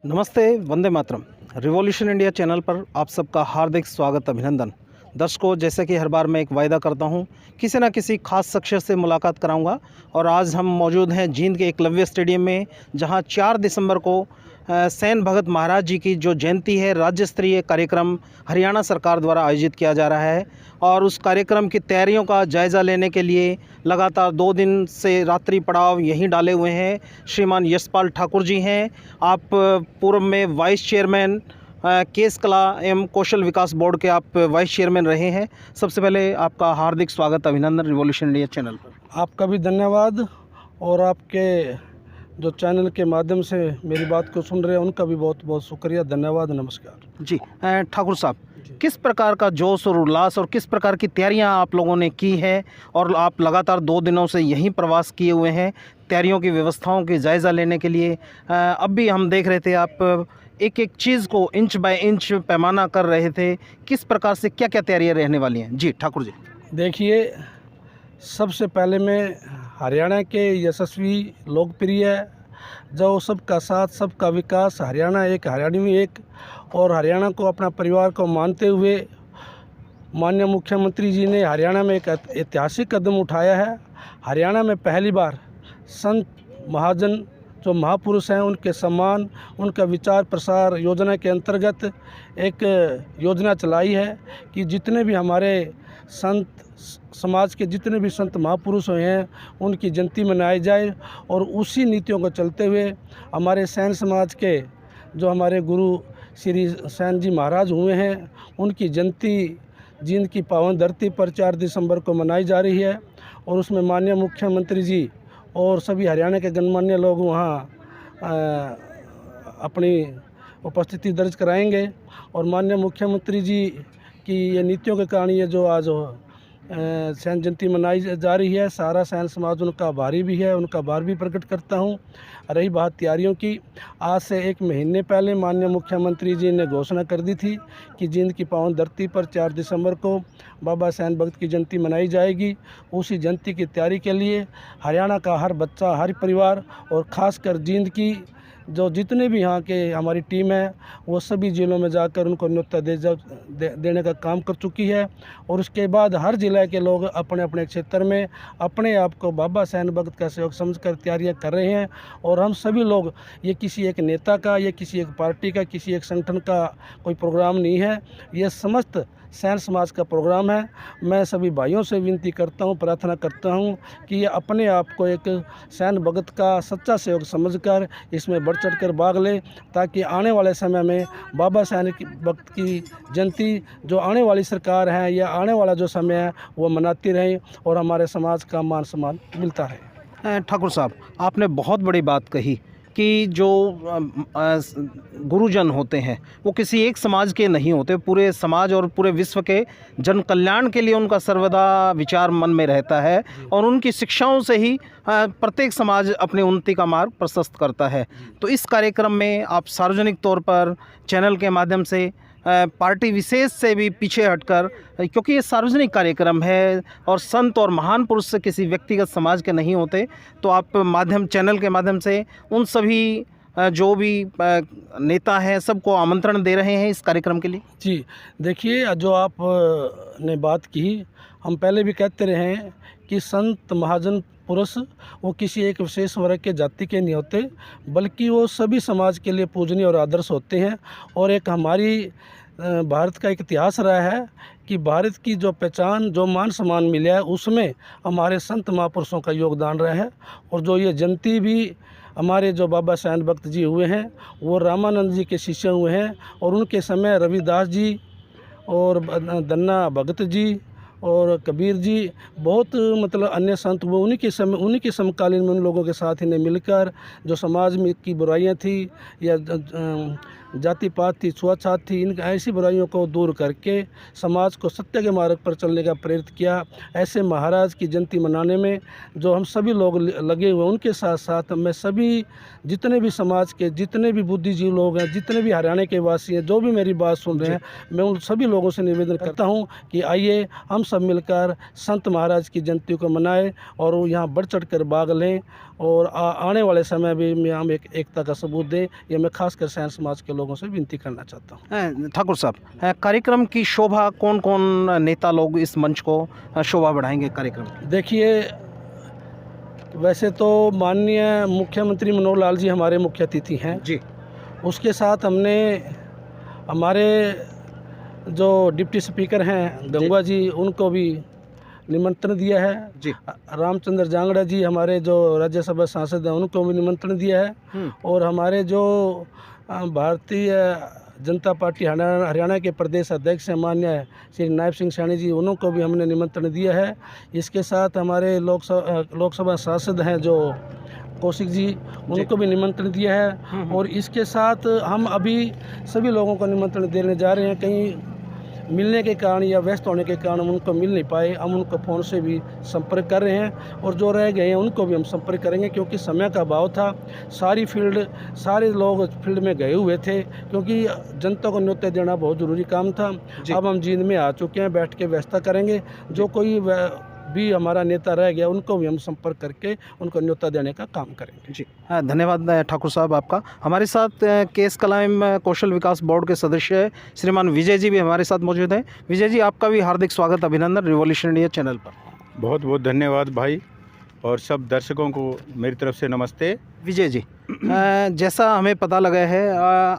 नमस्ते, Vande Mataram. Revolution India channel पर आप सबका हार्दिक स्वागत, अभिनंदन। दर्शकों, जैसे कि हर बार मैं एक वायदा करता हूं, किसी न किसी खास शख्सियत से मुलाकात कराऊंगा और आज हम मौजूद हैं जींद के एकलव्य स्टेडियम में, जहां 4 दिसंबर को सेन भगत महाराज जी की जो जयंती है, राज्य स्तरीय कार्यक्रम हरियाणा सरकार द्वारा आयोजित किया जा रहा है। और उस कार्यक्रम की तैयारियों का जायज़ा लेने के लिए लगातार 2 दिन से रात्रि पड़ाव यहीं डाले हुए हैं श्रीमान यशपाल ठाकुर जी हैं। आप पूर्व में वाइस चेयरमैन केस कला एवं कौशल विकास बोर्ड के आप वाइस चेयरमैन रहे हैं। सबसे पहले आपका हार्दिक स्वागत, अभिनंदन रिवॉल्यूशन इंडिया चैनल पर। आपका भी धन्यवाद, और आपके जो चैनल के माध्यम से मेरी बात को सुन रहे हैं उनका भी बहुत बहुत शुक्रिया, धन्यवाद, नमस्कार जी। ठाकुर साहब, किस प्रकार का जोश और उल्लास और किस प्रकार की तैयारियां आप लोगों ने की है, और आप लगातार 2 दिनों से यहीं प्रवास किए हुए हैं तैयारियों की व्यवस्थाओं की जायज़ा लेने के लिए। अब भी हम देख रहे थे आप एक एक चीज़ को इंच बाय इंच पैमाना कर रहे थे। किस प्रकार से क्या क्या तैयारियां रहने वाली हैं? जी ठाकुर जी। देखिए, सबसे पहले मैं हरियाणा के यशस्वी लोकप्रिय जो सबका साथ सबका विकास, हरियाणा एक हरियाणवी एक, और हरियाणा को अपना परिवार को मानते हुए माननीय मुख्यमंत्री जी ने हरियाणा में एक ऐतिहासिक कदम उठाया है। हरियाणा में पहली बार संत महाजन जो महापुरुष हैं उनके सम्मान, उनका विचार प्रसार योजना के अंतर्गत एक योजना चलाई है कि जितने भी हमारे संत समाज के जितने भी संत महापुरुष हुए हैं उनकी जयंती मनाई जाए। और उसी नीतियों को चलते हुए हमारे सैन समाज के जो हमारे गुरु श्री सैन जी महाराज हुए हैं उनकी जयंती जींद की पावन धरती पर 4 दिसंबर को मनाई जा रही है। और उसमें माननीय मुख्यमंत्री जी और सभी हरियाणा के गणमान्य लोग वहाँ अपनी उपस्थिति दर्ज कराएंगे। और माननीय मुख्यमंत्री जी की ये नीतियों के कारण ये जो आज सैन जयंती मनाई जा रही है, सारा सैन समाज उनका आभारी भी है, उनका आभार भी प्रकट करता हूँ। रही बात तैयारियों की, आज से 1 महीने पहले माननीय मुख्यमंत्री जी ने घोषणा कर दी थी कि जींद की पावन धरती पर 4 दिसंबर को बाबा सैन भगत की जयंती मनाई जाएगी। उसी जयंती की तैयारी के लिए हरियाणा का हर बच्चा, हर परिवार और ख़ासकर जींद की जो जितने भी यहाँ के हमारी टीम है वो सभी जिलों में जाकर उनको न्योता देने का काम कर चुकी है। और उसके बाद हर जिले के लोग अपने अपने क्षेत्र में अपने आप को बाबा सैन भगत का सहयोग समझकर तैयारियां कर रहे हैं। और हम सभी लोग, ये किसी एक नेता का, ये किसी एक पार्टी का, किसी एक संगठन का कोई प्रोग्राम नहीं है, ये समस्त सैन समाज का प्रोग्राम है। मैं सभी भाइयों से विनती करता हूं, प्रार्थना करता हूं कि ये अपने आप को एक सैन भगत का सच्चा सहयोग समझकर इसमें बढ़ चढ़ कर भाग ले, ताकि आने वाले समय में बाबा सैन भगत की जयंती जो आने वाली सरकार है या आने वाला जो समय है वो मनाती रहें और हमारे समाज का मान सम्मान मिलता रहे। ठाकुर साहब, आपने बहुत बड़ी बात कही कि जो गुरुजन होते हैं वो किसी एक समाज के नहीं होते, पूरे समाज और पूरे विश्व के जन कल्याण के लिए उनका सर्वदा विचार मन में रहता है और उनकी शिक्षाओं से ही प्रत्येक समाज अपनी उन्नति का मार्ग प्रशस्त करता है। तो इस कार्यक्रम में आप सार्वजनिक तौर पर चैनल के माध्यम से पार्टी विशेष से भी पीछे हटकर, क्योंकि ये सार्वजनिक कार्यक्रम है और संत और महान पुरुष से किसी व्यक्तिगत समाज के नहीं होते, तो आप चैनल के माध्यम से उन सभी जो भी नेता हैं सबको आमंत्रण दे रहे हैं इस कार्यक्रम के लिए। जी, देखिए, जो आप ने बात की, हम पहले भी कहते रहे हैं कि संत महाजन पुरुष वो किसी एक विशेष वर्ग के जाति के नहीं होते, बल्कि वो सभी समाज के लिए पूजनीय और आदर्श होते हैं। और एक हमारी भारत का एक इतिहास रहा है कि भारत की जो पहचान, जो मान सम्मान मिला है, उसमें हमारे संत महापुरुषों का योगदान रहा है। और जो ये जयंती भी हमारे जो बाबा सैन भगत जी हुए हैं वो रामानंद जी के शिष्य हुए हैं, और उनके समय रविदास जी और धन्ना भगत जी और कबीर जी, बहुत मतलब अन्य संत वो उन्हीं के समकालीन में उन लोगों के साथ इन्हें मिलकर जो समाज में की बुराइयां थी या जाति पात थी, छुआछात थी, इन ऐसी बुराइयों को दूर करके समाज को सत्य के मार्ग पर चलने का प्रेरित किया। ऐसे महाराज की जयंती मनाने में जो हम सभी लोग लगे हुए, उनके साथ साथ मैं सभी जितने भी समाज के जितने भी बुद्धिजीवी लोग हैं, जितने भी हरियाणा के वासी हैं, जो भी मेरी बात सुन रहे हैं, मैं उन सभी लोगों से निवेदन करता हूं कि आइए हम सब मिलकर संत महाराज की जयंती को मनाएं और यहाँ बढ़ चढ़ कर भाग लें और आने वाले समय में हम एकता का सबूत दें। ये मैं खासकर सैन समाज के लोगों से विनती करना चाहता हूँ। ठाकुर साहब, कार्यक्रम की शोभा कौन कौन नेता लोग इस मंच को शोभा बढ़ाएंगे कार्यक्रम? देखिए, वैसे तो माननीय मुख्यमंत्री मनोहर लाल जी हमारे मुख्य अतिथि हैं जी। उसके साथ हमने हमारे जो डिप्टी स्पीकर हैं गंगवा जी, उनको भी निमंत्रण दिया है जी। रामचंद्र जांगड़ा जी हमारे जो राज्यसभा सांसद हैं, उनको भी निमंत्रण दिया है और हमारे जो भारतीय जनता पार्टी हरियाणा के प्रदेश अध्यक्ष हैं माननीय श्री नायब सिंह सैनी जी, उनको भी हमने निमंत्रण दिया है। इसके साथ हमारे लोकसभा सांसद हैं जो कौशिक जी, उनको भी निमंत्रण दिया है और इसके साथ हम अभी सभी लोगों को निमंत्रण देने जा रहे हैं। कहीं मिलने के कारण या व्यस्त होने के कारण उनको मिल नहीं पाए, हम उनको फ़ोन से भी संपर्क कर रहे हैं और जो रह गए हैं उनको भी हम संपर्क करेंगे, क्योंकि समय का अभाव था। सारे लोग फील्ड में गए हुए थे, क्योंकि जनता को न्योते देना बहुत ज़रूरी काम था। अब हम जींद में आ चुके हैं, बैठ के व्यवस्था करेंगे। जो कोई भी हमारा नेता रह गया उनको भी हम संपर्क करके उनको न्योता देने का काम करेंगे। जी हाँ, धन्यवाद ठाकुर साहब आपका। हमारे साथ केस कलाम कौशल विकास बोर्ड के सदस्य श्रीमान विजय जी भी हमारे साथ मौजूद हैं। विजय जी, आपका भी हार्दिक स्वागत, अभिनंदन रिवॉल्यूशन इंडिया चैनल पर। बहुत बहुत धन्यवाद भाई, और सब दर्शकों को मेरी तरफ से नमस्ते। विजय जी, जैसा हमें पता लगा है,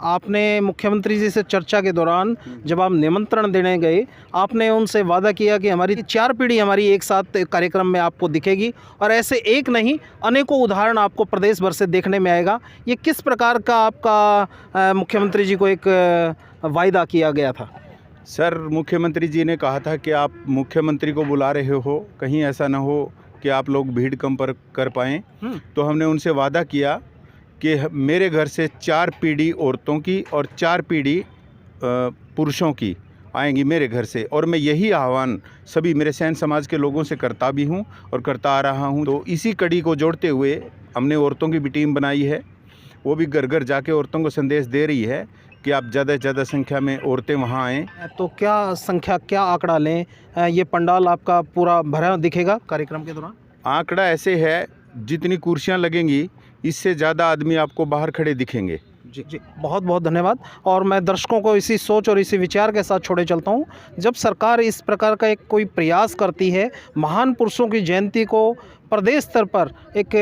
आपने मुख्यमंत्री जी से चर्चा के दौरान जब आप निमंत्रण देने गए, आपने उनसे वादा किया कि हमारी 4 पीढ़ी हमारी एक साथ कार्यक्रम में आपको दिखेगी और ऐसे एक नहीं अनेकों उदाहरण आपको प्रदेश भर से देखने में आएगा। ये किस प्रकार का आपका मुख्यमंत्री जी को एक वायदा किया गया था? सर, मुख्यमंत्री जी ने कहा था कि आप मुख्यमंत्री को बुला रहे हो, कहीं ऐसा ना हो कि आप लोग भीड़ कम पर कर पाएँ। तो हमने उनसे वादा किया कि मेरे घर से 4 पीढ़ी औरतों की और 4 पीढ़ी पुरुषों की आएंगी मेरे घर से, और मैं यही आह्वान सभी मेरे सैन समाज के लोगों से करता भी हूं और करता आ रहा हूं। तो इसी कड़ी को जोड़ते हुए हमने औरतों की भी टीम बनाई है, वो भी घर घर जाके औरतों को संदेश दे रही है कि आप ज़्यादा से ज़्यादा संख्या में औरतें वहाँ आएँ। तो क्या संख्या, क्या आंकड़ा लें? ये पंडाल आपका पूरा भरा दिखेगा कार्यक्रम के दौरान? आंकड़ा ऐसे है, जितनी कुर्सियाँ लगेंगी इससे ज़्यादा आदमी आपको बाहर खड़े दिखेंगे। जी जी, बहुत बहुत धन्यवाद। और मैं दर्शकों को इसी सोच और इसी विचार के साथ छोड़े चलता हूँ। जब सरकार इस प्रकार का एक कोई प्रयास करती है, महान पुरुषों की जयंती को प्रदेश स्तर पर एक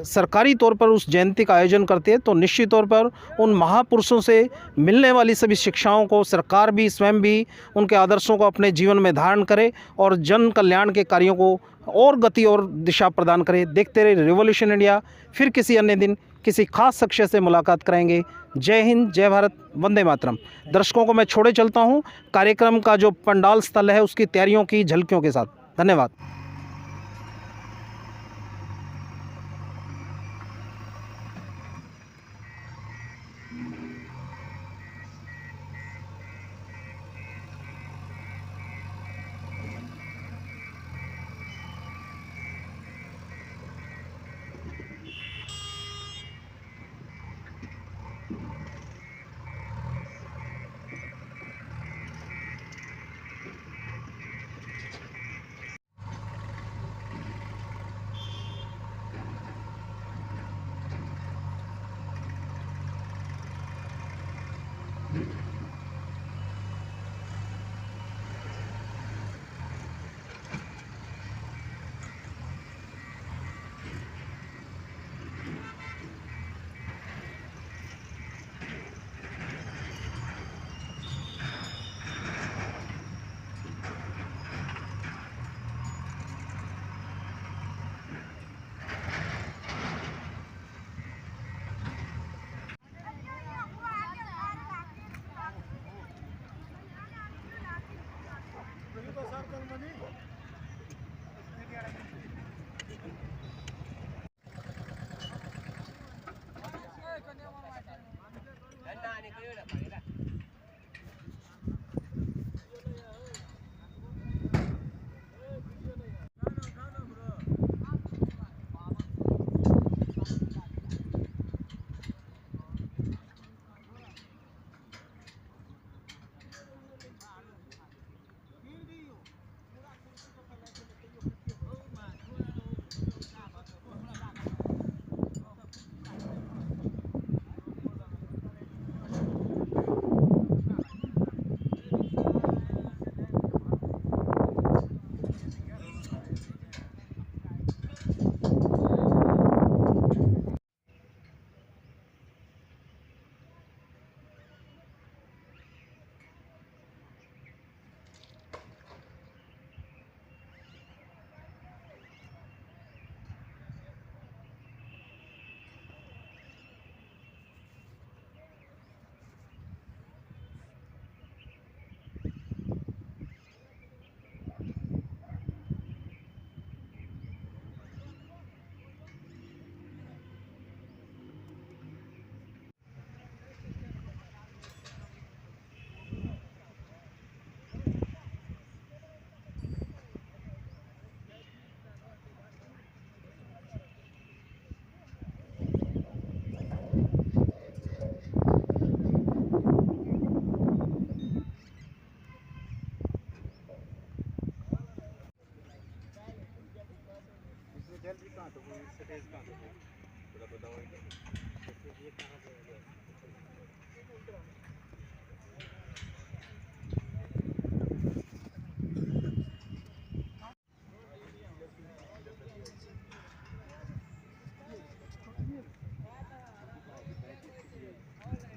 सरकारी तौर पर उस जयंती का आयोजन करती है, तो निश्चित तौर पर उन महापुरुषों से मिलने वाली सभी शिक्षाओं को सरकार भी स्वयं भी उनके आदर्शों को अपने जीवन में धारण करे और जन कल्याण के कार्यों को और गति और दिशा प्रदान करे। देखते रहे रिवॉल्यूशन इंडिया। फिर किसी अन्य दिन किसी खास शख्सियत से मुलाकात करेंगे। जय हिंद, जय भारत, वंदे मातरम। दर्शकों को मैं छोड़े चलता हूँ कार्यक्रम का जो पंडाल स्थल है उसकी तैयारियों की झलकियों के साथ। धन्यवाद।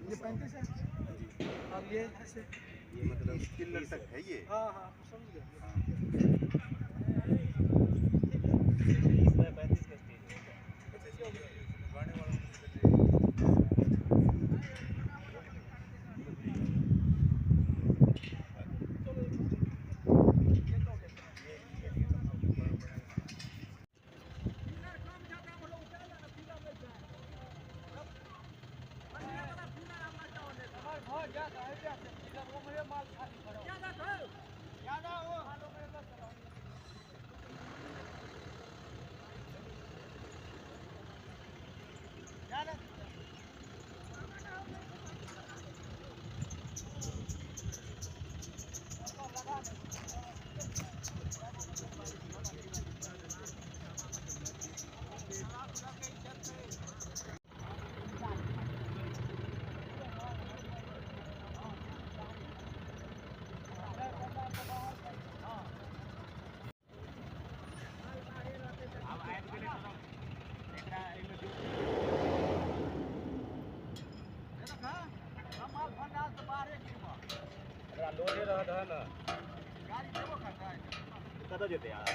ये 35 है और ये ऐसे ये मतलब किल्लर तक है ये। हाँ हाँ समझ गया। लोडे रहत है ना कतऽ जेतै यार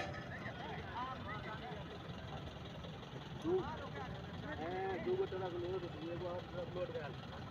दू गो ट्रक लोड एगो ट्रक लोड भेल